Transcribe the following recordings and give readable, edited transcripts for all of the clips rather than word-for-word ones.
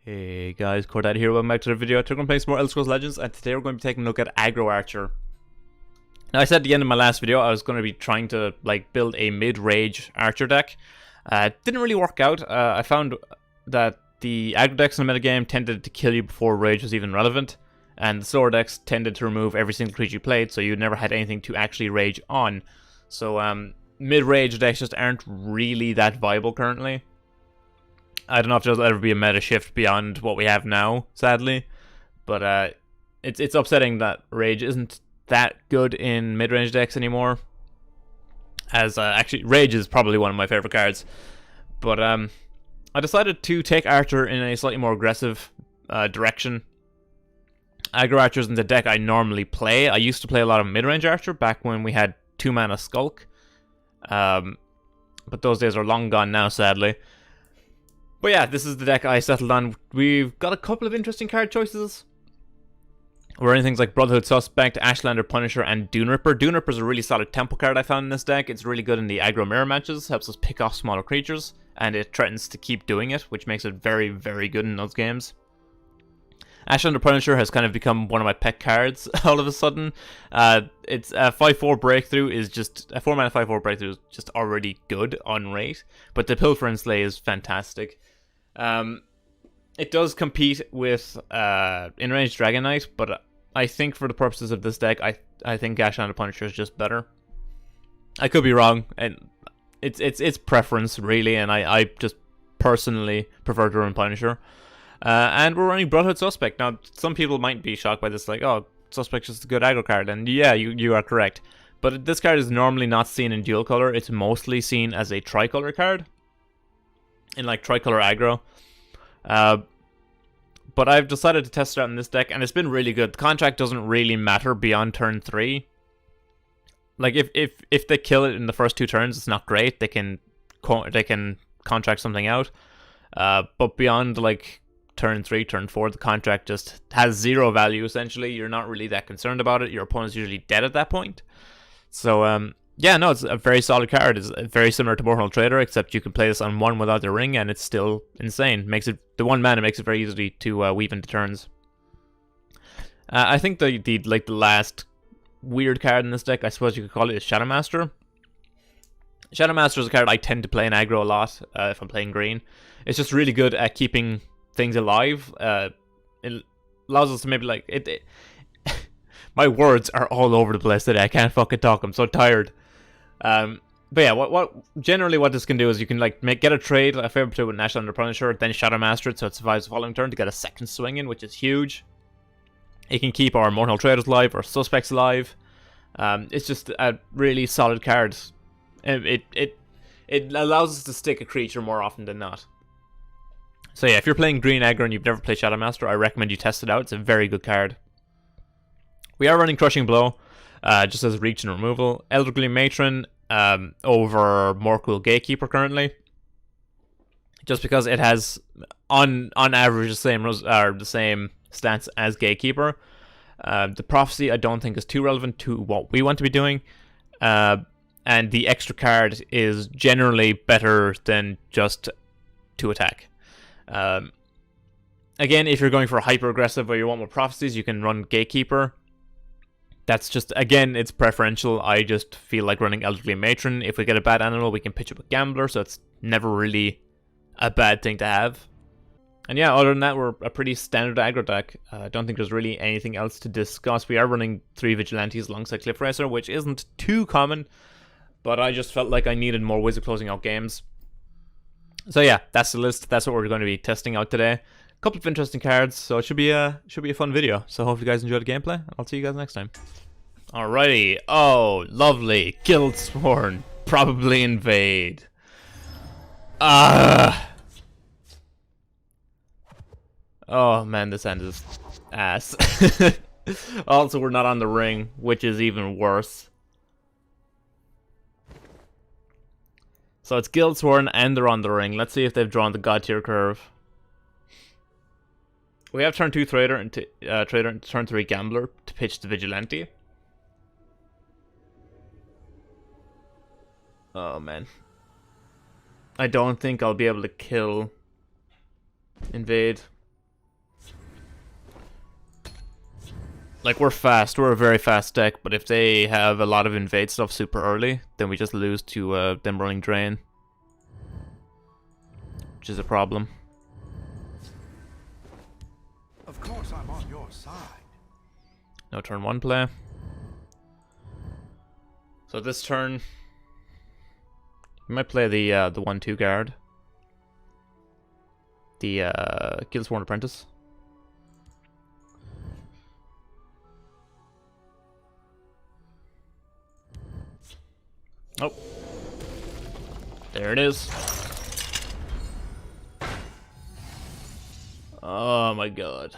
Hey guys, CoreData here. Welcome back to the video. Today we're going to play some more Elder Scrolls Legends, and today we're going to be taking a look at Aggro Archer. Now, I said at the end of my last video I was going to be trying to build a mid-range Archer deck. Didn't really work out. I found that the Aggro decks in the metagame tended to kill you before rage was even relevant, and the slower decks tended to remove every single creature you played, so you never had anything to actually rage on. So mid-range decks just aren't really that viable currently. I don't know if there'll ever be a meta shift beyond what we have now, sadly. But it's upsetting that Rage isn't that good in mid-range decks anymore. As actually, Rage is probably one of my favorite cards. But I decided to take Archer in a slightly more aggressive direction. Aggro Archer isn't the deck I normally play. I used to play a lot of mid-range Archer back when we had 2-mana Skulk. But those days are long gone now, sadly. But yeah, this is the deck I settled on. We've got a couple of interesting card choices. We're running things like Brotherhood Suspect, Ashlander Punisher, and Dune Ripper. Dune Ripper is a really solid tempo card I found in this deck. It's really good in the aggro mirror matches, helps us pick off smaller creatures, and it threatens to keep doing it, which makes it very, very good in those games. Ashlander Punisher has kind of become one of my pet cards all of a sudden. It's a 5/4 breakthrough is just a 4-mana 5/4 breakthrough is just already good on rate, but the Pilfer and Slay is fantastic. It does compete with in-range Dragon Knight, but I think for the purposes of this deck, I think Ashlander Punisher is just better. I could be wrong, and it's preference really, and I just personally prefer to run Punisher. And we're running Brotherhood Suspect. Now, some people might be shocked by this, like, oh, Suspect's just a good aggro card, and yeah, you are correct. But this card is normally not seen in dual color. It's mostly seen as a tricolor card, in like tricolor aggro. But I've decided to test it out in this deck, and it's been really good. The contract doesn't really matter beyond turn 3. Like if they kill it in the first 2 turns, it's not great. They can contract something out. But beyond like turn 3, turn 4, the contract just has 0 value essentially. You're not really that concerned about it. Your opponent's usually dead at that point. So yeah, no, it's a very solid card. It's very similar to Mortal Trader, except you can play this on 1 without the ring, and it's still insane. Makes it the 1 mana makes it very easy to weave into turns. I think the last weird card in this deck, I suppose you could call it, is Shadowmaster. Shadowmaster is a card I tend to play in aggro a lot if I'm playing green. It's just really good at keeping things alive. It allows us to maybe my words are all over the place today. I can't fucking talk. I'm so tired. But yeah, generally what this can do is you can get a trade, a favor to with Ashlander Punisher, then Shadowmaster it so it survives the following turn to get a second swing in, which is huge. It can keep our Mortal Traders alive or Suspects alive. It's just a really solid card. It allows us to stick a creature more often than not. So yeah, if you're playing green aggro and you've never played Shadowmaster, I recommend you test it out. It's a very good card. We are running Crushing Blow, just as reach and removal. Elderly Matron over Morkul Gatekeeper currently, just because it has on average the same stance as Gatekeeper. The Prophecy I don't think is too relevant to what we want to be doing, and the extra card is generally better than just to attack. Again, if you're going for a hyper aggressive where you want more prophecies, you can run Gatekeeper. That's just, again, it's preferential. I just feel like running Elderly Matron. If we get a bad animal, we can pitch up a Gambler, so it's never really a bad thing to have. And yeah, other than that, we're a pretty standard aggro deck. I don't think there's really anything else to discuss. We are running 3 Vigilantes alongside Cliff Racer, which isn't too common, but I just felt like I needed more ways of closing out games. So yeah, that's the list. That's what we're going to be testing out today. A couple of interesting cards, so it should be a fun video. So hope you guys enjoyed the gameplay. I'll see you guys next time. Alrighty. Oh, lovely. Guildsworn. Probably invade. Oh man, this end is ass. Also, we're not on the ring, which is even worse. So it's Guildsworn and they're on the ring. Let's see if they've drawn the God tier curve. We have turn 2 Trader and turn 3 Gambler to pitch the Vigilante. Oh man. I don't think I'll be able to kill invade. Like, we're fast, we're a very fast deck, but if they have a lot of invade stuff super early, then we just lose to them running Drain. Which is a problem. Of course I'm on your side. No turn 1 play. So this turn, we might play the 1/2 guard. The Guildsworn Apprentice. Oh. There it is. Oh my god.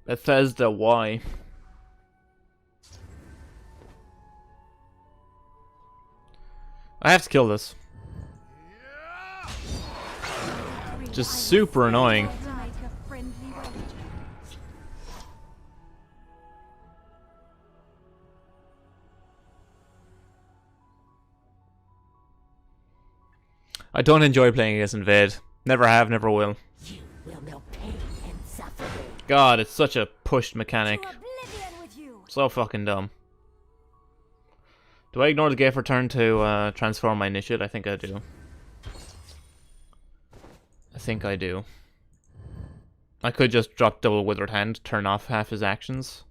Bethesda, why? I have to kill this. Just super annoying. I don't enjoy playing against Invade. Never have, never will. God, it's such a pushed mechanic. So fucking dumb. Do I ignore the gate for turn to transform my initiate? I think I do. I think I do. I could just drop double Withered Hand, turn off half his actions.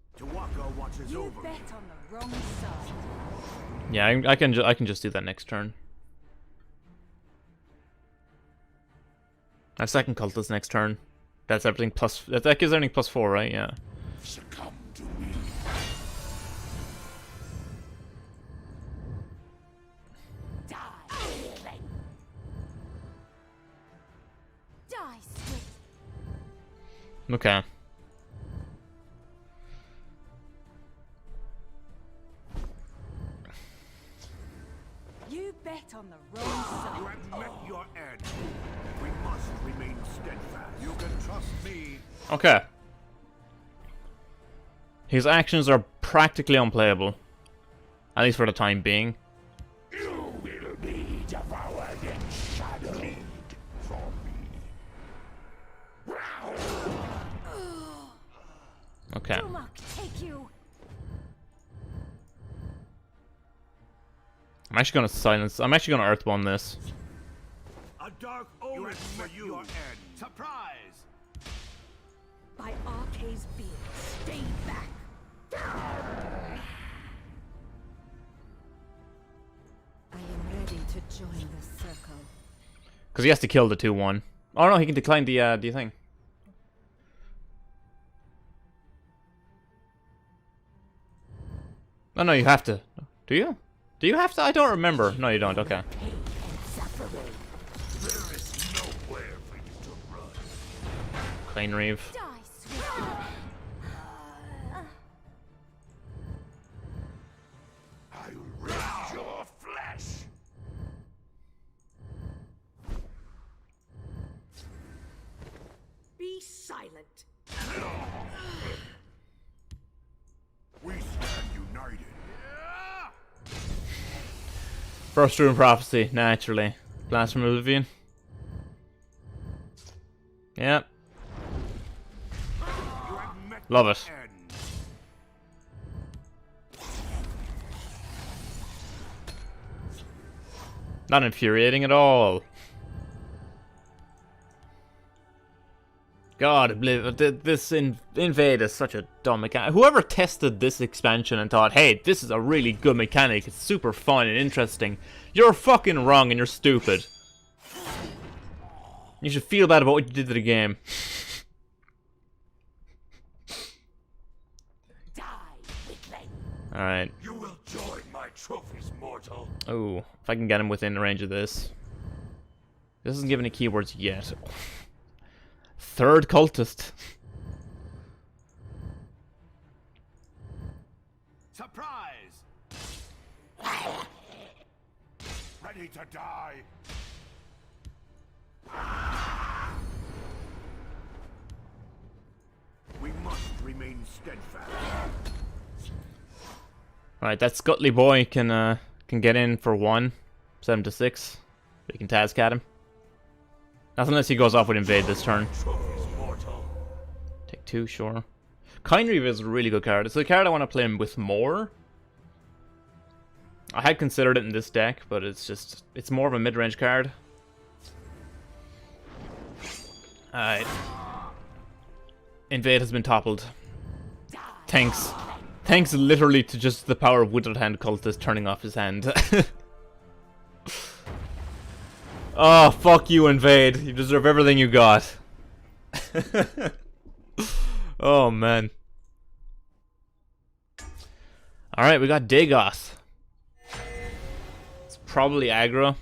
Yeah, I can just do that next turn. I have second Cultist next turn. That's everything plus. That gives everything +4, right? Yeah. Succumb to me. Okay. You bet on the wrong side. You have met your end. We must remain steadfast. You can trust me. Okay. His actions are practically unplayable. At least for the time being. You will be devoured in shadow. Lead for me. Okay. Take you. I'm actually gonna silence. I'm actually gonna Earthbomb this. A dark omen for you. Your end. Surprise! By Arcade's beard, stay back. I am ready to join the circle. Because he has to kill the 2/1. Oh no, he can decline the thing. Oh no, you have to. Do you? Do you have to? I don't remember. No, you don't. Okay. There is nowhere for you to run. Klein Reeve. I'll rend your flesh. Be silent. We stand united. First Rune Prophecy, naturally. Blast from Oblivion. Yep. Love it. Not infuriating at all. God, this Invade is such a dumb mechanic. Whoever tested this expansion and thought, hey, this is a really good mechanic, it's super fun and interesting, you're fucking wrong and you're stupid. You should feel bad about what you did to the game. Alright. You will join my trophies, mortal. Oh, if I can get him within range of this. This isn't giving any keywords yet. Third Cultist. Surprise! Ready to die. We must remain steadfast. Alright, that Scutley boy can get in for 1. 7 to 6. We can task at him. Not unless he goes off with Invade this turn. Take 2, sure. Kind Reaver is a really good card. It's a card I want to play with more. I had considered it in this deck, but it's more of a mid-range card. Alright. Invade has been toppled. Thanks. Thanks literally to just the power of Withered Hand Cultist turning off his hand. Oh, fuck you, Invade. You deserve everything you got. Oh, man. Alright, we got Dagoth. It's probably aggro.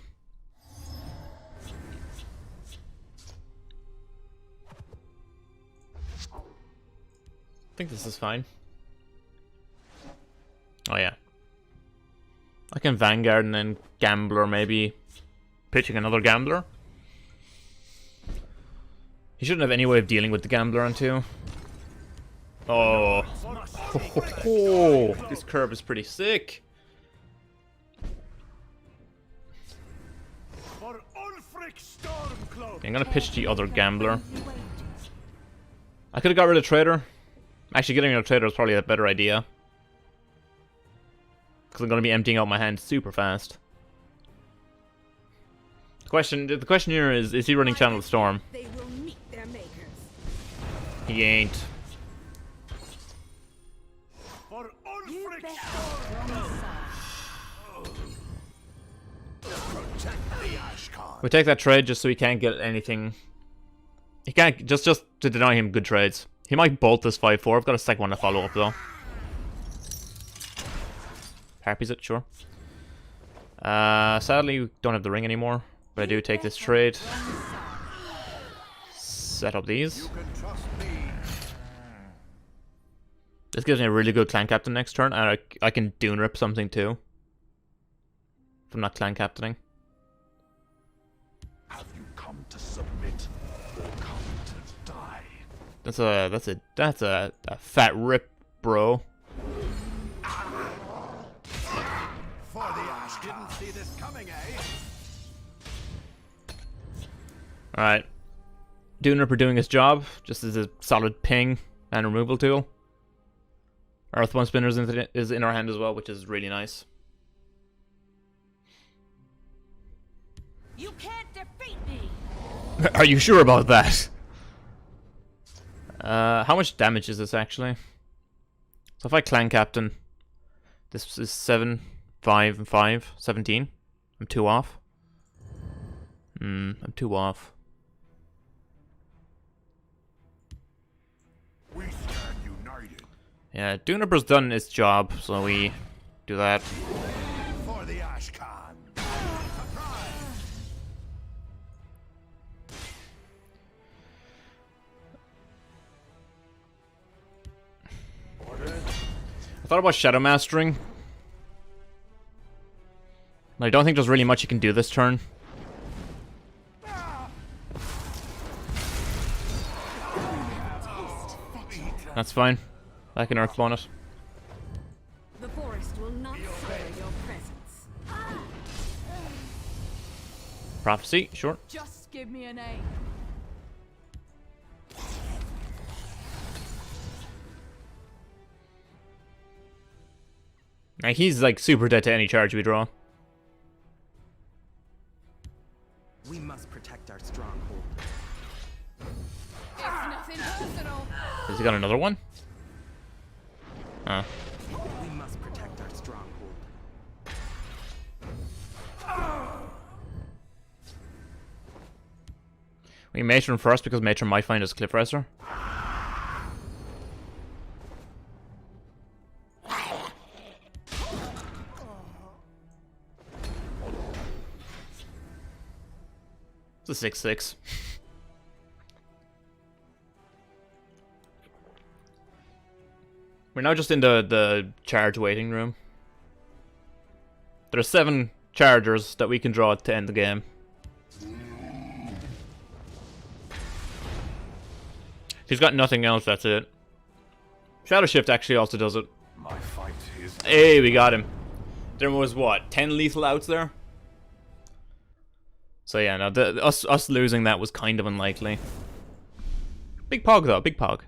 I think this is fine. Oh, yeah. I can Vanguard and then Gambler, maybe. Pitching another Gambler. He shouldn't have any way of dealing with the Gambler on 2. Oh. Oh. This curve is pretty sick. I'm gonna pitch the other Gambler. I could have got rid of Trader. Actually, getting rid of Trader is probably a better idea. Because I'm gonna be emptying out my hand super fast. The question here is he running Channel of Storm? They will meet their makers. He ain't. You better on the side. We take that trade just so he can't get anything. He can't just to deny him good trades. He might bolt this 5-4. I've got a second one to follow up though. Harpies it, sure. Sadly, we don't have the ring anymore, but I do take this trade. Set up these. This gives me a really good clan captain next turn, and I can Dune Rip something too. If I'm not clan captaining. Have you come to submit or come to die? That's a fat rip, bro. For the ash, didn't see this coming, eh? Alright. Dune Ripper doing his job, just as a solid ping and removal tool. Earthbone Spinner is in our hand as well, which is really nice. You can't defeat me. Are you sure about that? How much damage is this actually? So if I clan captain, this is 7, 5, and 5, 17. I'm 2 off. I'm 2 off. We stand united. Yeah, Dune Ripper's done its job, so we do that. For the Ash Khan. Surprise! I thought about Shadow Mastering. But I don't think there's really much you can do this turn. That's fine. I can Earthbone it. The forest will not suffer your presence. Prophecy, sure. Just give me a name. Now, he's like super dead to any charge we draw. We must protect our stronghold. It's nothing personal. Has he got another one? Huh. We must protect our stronghold. We Matron first because Matron might find us Cliff Racer. It's a 6/6. We're now just in the charge waiting room. There are 7 chargers that we can draw to end the game. If he's got nothing else, that's it. Shadow Shift actually also does it. My fight is. Hey, we got him. There was what, 10 lethal outs there? So yeah, no, us losing that was kind of unlikely. Big Pog though, big Pog.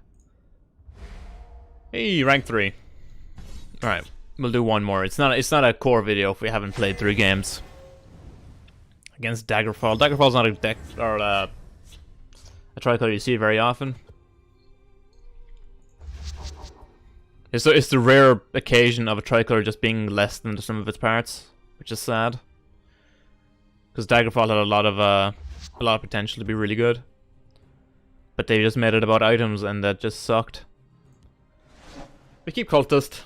Hey, rank 3. Alright, we'll do one more. It's not a core video if we haven't played 3 games. Against Daggerfall. Daggerfall's not a deck or a tricolor you see very often. It's the rare occasion of a tricolor just being less than the sum of its parts, which is sad. Because Daggerfall had a lot of potential to be really good, but they just made it about items, and that just sucked. We keep Cultist.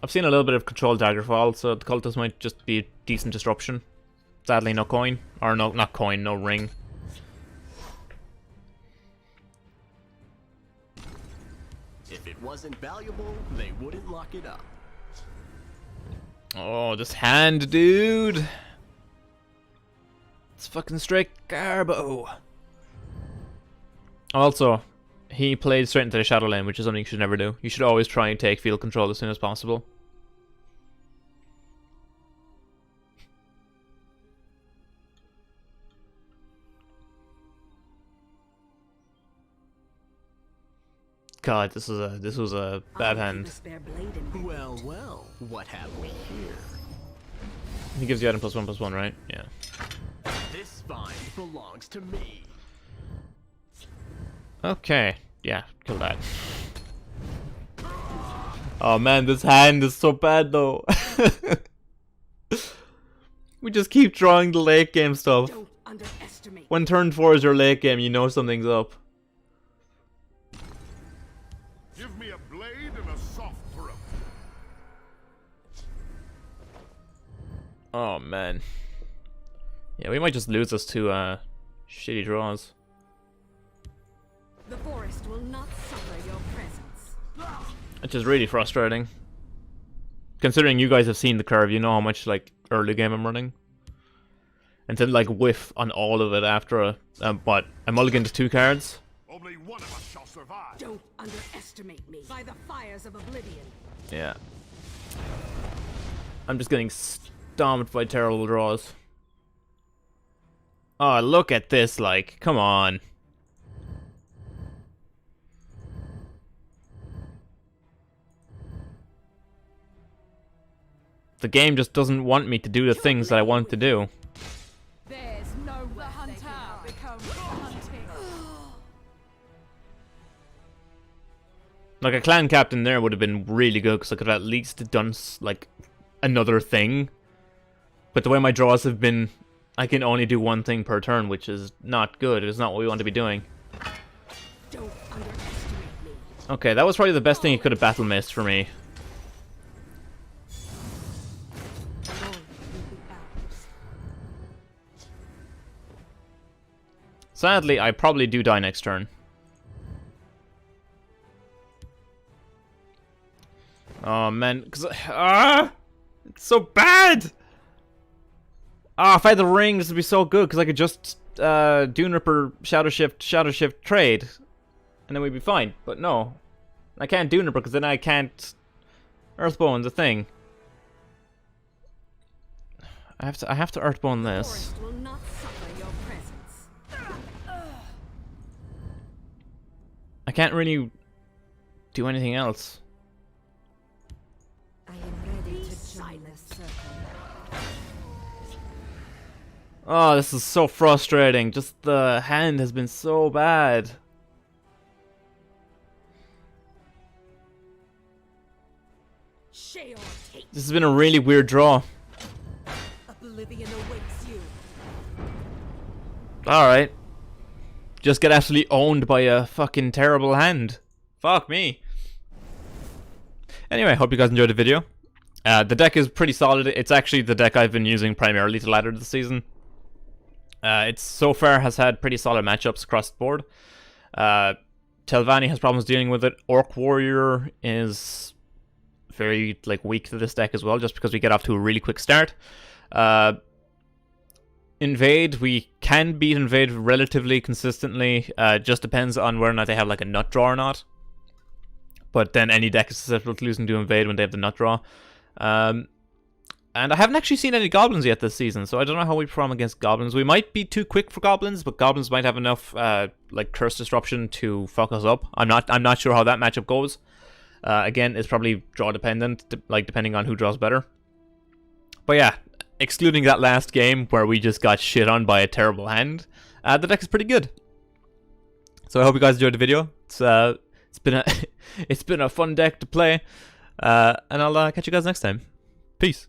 I've seen a little bit of Control Daggerfall, so the Cultist might just be a decent disruption. Sadly, no coin. Or no, not coin, no ring. If it wasn't valuable, they wouldn't lock it up. Oh, this hand, dude. It's fucking straight garbo. Also, he played straight into the shadow lane, which is something you should never do. You should always try and take field control as soon as possible. God, this was a bad hand. Well, well, what have we here? He gives you item +1/+1, right? Yeah. This vine belongs to me. Okay. Yeah, kill that. Oh man, this hand is so bad though. We just keep drawing the late game stuff. Don't underestimate. When turn 4 is your late game, you know something's up. Give me a blade and a soft throat. Oh man. Yeah, we might just lose us to shitty draws. The forest will not suffer your presence. Which is really frustrating. Considering you guys have seen the curve, you know how much like early game I'm running. And to like whiff on all of it after a mulligan to 2 cards. Only one of us shall survive. Don't underestimate me. By the fires of oblivion. Yeah. I'm just getting stomped by terrible draws. Oh, look at this, like, come on. The game just doesn't want me to do the things that I want to do. There's no the hunter becomes hunting. Like, a clan captain there would have been really good, because I could have at least done, like, another thing. But the way my draws have been, I can only do one thing per turn, which is not good. It's not what we want to be doing. Don't underestimate me. Okay, that was probably the best thing he could have battle missed for me. Glory will be ours. Sadly, I probably do die next turn. Oh man, because it's so bad. If I had the ring, this would be so good, because I could just Dune Ripper, Shadow Shift trade, and then we'd be fine. But no, I can't Dune Ripper, because then I can't Earthbone the thing. I have to Earthbone this. Forest will not suffer your presence. I can't really do anything else. I am ready to join the circle. Oh, this is so frustrating. Just the hand has been so bad. Share or take. This has been a really weird draw. Oblivion awaits you. Alright. Just get absolutely owned by a fucking terrible hand. Fuck me. Anyway, hope you guys enjoyed the video. The deck is pretty solid. It's actually the deck I've been using primarily to ladder this season. It's so far has had pretty solid matchups across the board. Telvanni has problems dealing with it. Orc Warrior is very weak to this deck as well, just because we get off to a really quick start. Invade, we can beat Invade relatively consistently. Just depends on whether or not they have like a nut draw or not. But then any deck is susceptible to losing to Invade when they have the nut draw. And I haven't actually seen any goblins yet this season, so I don't know how we perform against goblins. We might be too quick for goblins, but goblins might have enough curse disruption to fuck us up. I'm not sure how that matchup goes. Again, it's probably draw dependent, like depending on who draws better. But yeah, excluding that last game where we just got shit on by a terrible hand, the deck is pretty good. So I hope you guys enjoyed the video. It's been a it's been a fun deck to play, and I'll catch you guys next time. Peace.